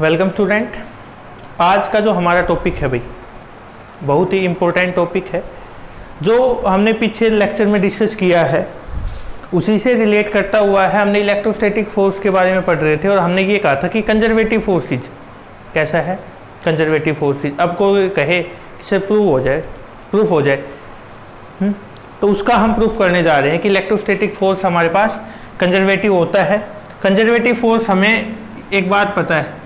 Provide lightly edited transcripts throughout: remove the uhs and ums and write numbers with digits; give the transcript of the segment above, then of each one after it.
Welcome student. आज का जो हमारा टॉपिक है भाई बहुत ही इम्पोर्टेंट टॉपिक है। जो हमने पीछे लेक्चर में डिस्कस किया है उसी से रिलेट करता हुआ है। हमने इलेक्ट्रोस्टैटिक फोर्स के बारे में पढ़ रहे थे और हमने ये कहा था कि कंजर्वेटिव फोर्सेज कैसा है। कंजर्वेटिव फोर्सेज अब कोई कहे कि प्रूफ हो जाए तो उसका हम प्रूफ करने जा रहे हैं कि इलेक्ट्रोस्टैटिक फोर्स हमारे पास कंजर्वेटिव होता है। कंजर्वेटिव फोर्स हमें एक बात पता है,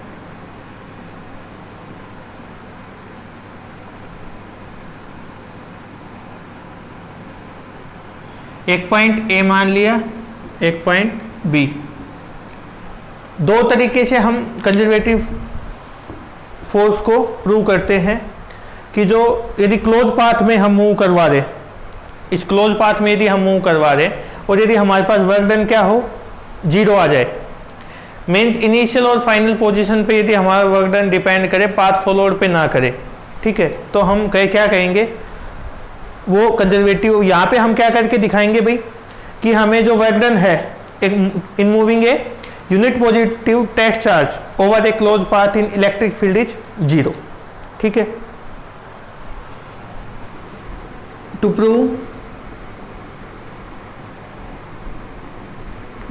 एक पॉइंट ए मान लिया, एक पॉइंट बी। दो तरीके से हम कंजर्वेटिव फोर्स को प्रूव करते हैं कि जो यदि क्लोज पाथ में हम मूव करवा दें, इस क्लोज पाथ में यदि हम मूव करवा दें और यदि हमारे पास वर्क डन क्या हो, जीरो आ जाए। मीन्स इनिशियल और फाइनल पोजीशन पे यदि हमारा वर्क डन डिपेंड करे, पाथ फॉलोड पे ना करे, ठीक है, तो हम क्या कहेंगे, वो कंजर्वेटिव। यहाँ पे हम क्या करके दिखाएंगे भाई कि हमें जो वर्क डन है in moving a unit positive test charge over a close path in electric field is zero. ठीक है, to prove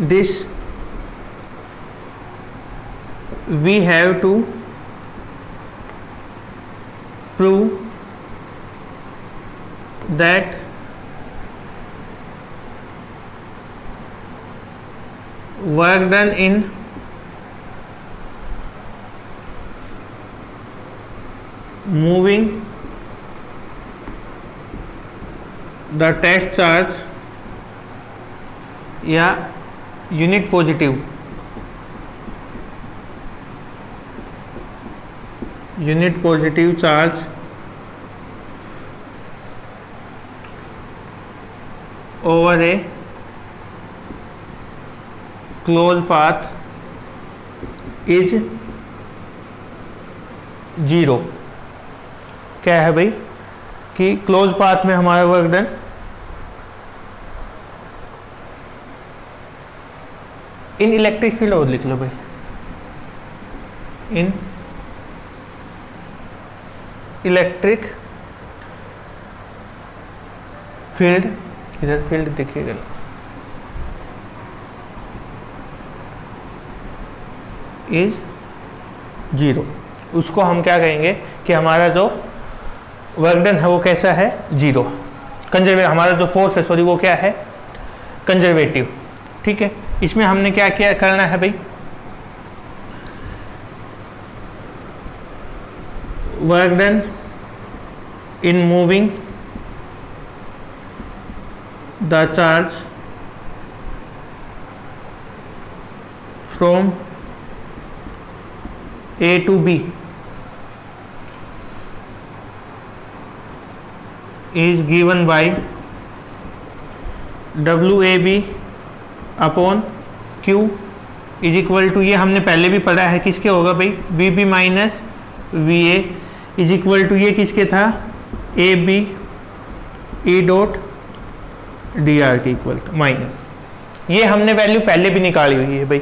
this we have to prove that work done in moving the test charge या unit positive charge over a close path is zero. क्या है भाई कि close path में हमारा work done इन electric field, और लिख लो भाई, इन इलेक्ट्रिक फील्ड, इधर फील्ड देखिएगा, इज जीरो। उसको हम क्या कहेंगे कि हमारा जो वर्क डन है वो कैसा है, जीरो। हमारा जो फोर्स है सॉरी वो क्या है, कंजर्वेटिव। ठीक है, इसमें हमने क्या क्या करना है भाई, work done in moving the charge from A to B is given by WAB upon Q is equal to, ये हमने पहले भी पढ़ा है, किसके होगा भाई, VB minus VA is equal to, ये किसके था, AB E डॉट DR के इक्वल माइनस, ये हमने वैल्यू पहले भी निकाली हुई है भाई,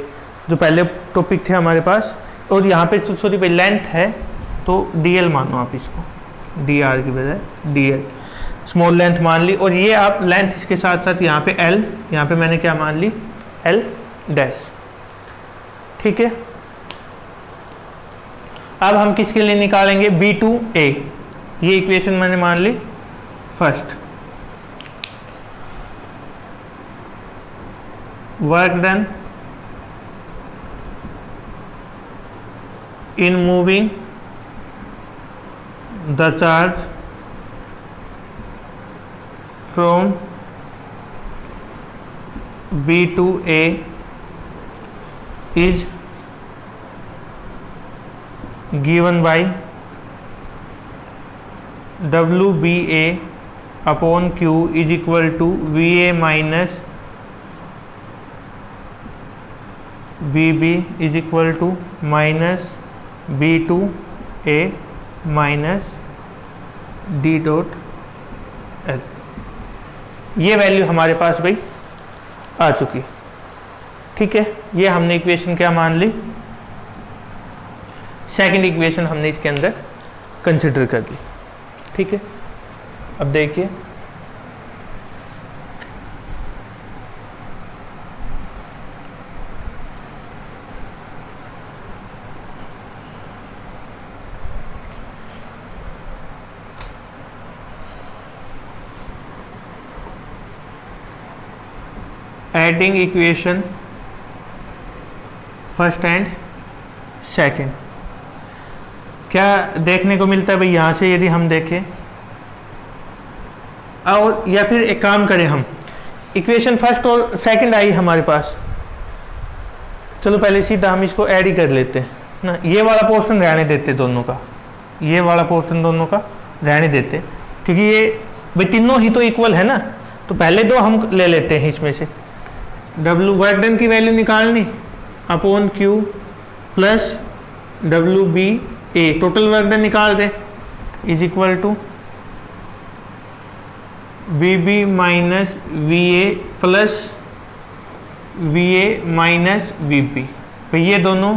जो पहले टॉपिक थे हमारे पास। और यहाँ पे सॉरी भाई लेंथ है तो DL मानो आप इसको, DR की बजाय DL स्मॉल लेंथ मान ली, और ये आप लेंथ इसके साथ साथ यहाँ पे L, यहाँ पे मैंने क्या मान ली, L डैश। ठीक है, अब हम किसके लिए निकालेंगे, B2A, ये इक्वेशन मैंने मान ली first. Work done in moving the charge from B2A is given by WBA upon Q is equal to VA minus VB is equal to minus B2A minus D dot L। ये value हमारे पास भाई आ चुकी। ठीक है, ये हमने equation क्या मान ली, सेकंड इक्वेशन हमने इसके अंदर कंसिडर कर ली। ठीक है, अब देखिए adding equation first and second, क्या देखने को मिलता है भाई यहाँ से, यदि हम देखें और या फिर एक काम करें, हम इक्वेशन फर्स्ट और सेकंड आई हमारे पास, चलो पहले सीधा हम इसको ऐड ही कर लेते हैं ना, ये वाला पोर्शन रहने देते दोनों का, ये वाला पोर्शन दोनों का रहने देते, क्योंकि ये भाई तीनों ही तो इक्वल है ना, तो पहले दो हम ले लेते हैं इसमें से। W वर्क डन की वैल्यू निकालनी upon Q plus WBA, total work done निकाल दे, is equal to VB minus VA plus VA minus VB। तो ये दोनों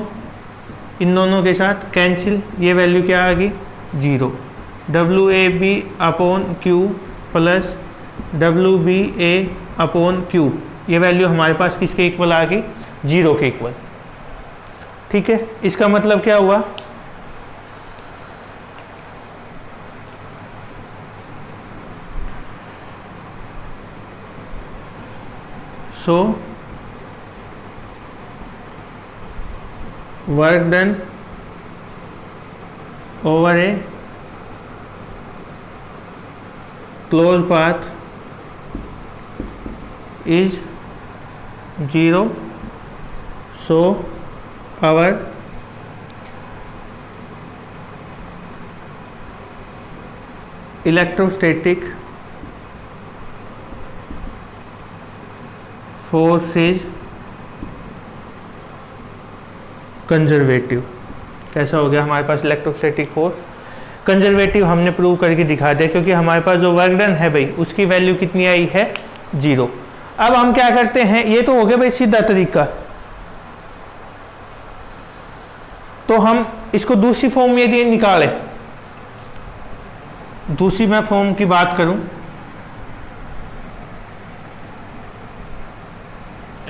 इन दोनों के साथ कैंसिल, ये वैल्यू क्या आ गई 0। WAB upon Q plus WBA upon Q, ये वैल्यू हमारे पास किसके इक्वल आ गई 0 के इक्वल। ठीक है, इसका मतलब क्या हुआ, so work done over a close path is 0, so our electrostatic force is conservative. कैसा हो गया हमारे पास इलेक्ट्रोस्टैटिक फोर्स कंजर्वेटिव, हमने प्रूव करके दिखा दिया, क्योंकि हमारे पास जो वर्क डन है भाई उसकी वैल्यू कितनी आई है 0। अब हम क्या करते हैं, ये तो हो गया भाई सीधा तरीका, तो हम इसको दूसरी फॉर्म में यदि निकालें, दूसरी मैं फॉर्म की बात करूं,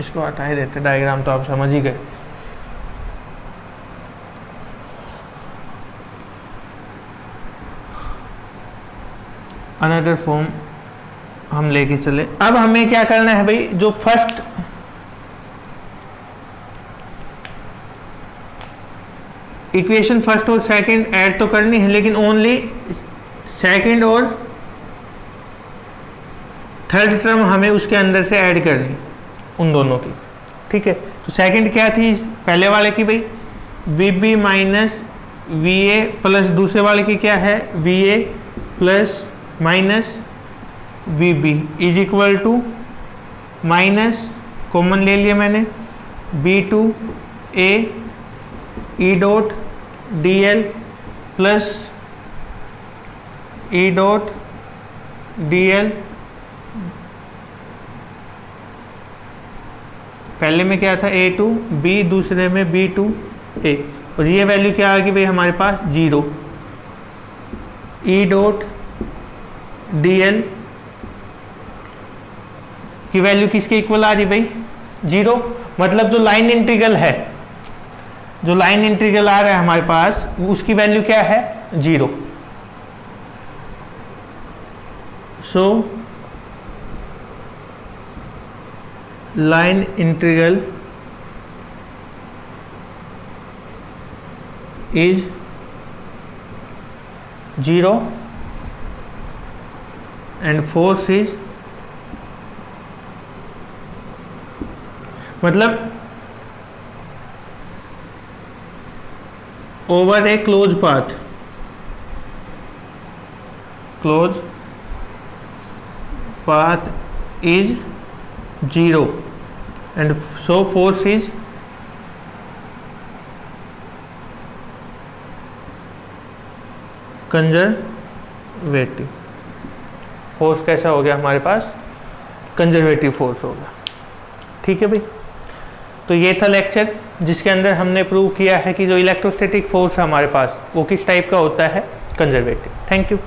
इसको हटा ही देते, डायग्राम तो आप समझ ही गए। अनदर फॉर्म हम लेके चले। अब हमें क्या करना है भाई, जो फर्स्ट इक्वेशन फर्स्ट और सेकंड ऐड तो करनी है, लेकिन ओनली सेकंड और थर्ड टर्म हमें उसके अंदर से ऐड करनी, उन दोनों की। ठीक है, तो सेकंड क्या थी पहले वाले की भाई, VB माइनस VA प्लस दूसरे वाले की क्या है VA plus minus VB is equal to minus common ले लिया मैंने B2A E dot DL plus E dot DL, पहले में क्या था A2 B, दूसरे में B2A, और ये वैल्यू क्या आ गई भाई हमारे पास 0। E डॉट DL की वैल्यू किसके इक्वल आ रही भाई 0, मतलब जो लाइन इंटीग्रल है, जो लाइन इंटीग्रल आ रहा है हमारे पास, उसकी वैल्यू क्या है 0। So line integral is 0 and force is, मतलब over a close path, close path is 0 and so force is conservative. Force कैसा हो गया हमारे पास कंजर्वेटिव फोर्स होगा। ठीक है भाई, तो ये था लेक्चर जिसके अंदर हमने प्रूव किया है कि जो इलेक्ट्रोस्टैटिक फोर्स है हमारे पास वो किस टाइप का होता है, कंजर्वेटिव। Thank you.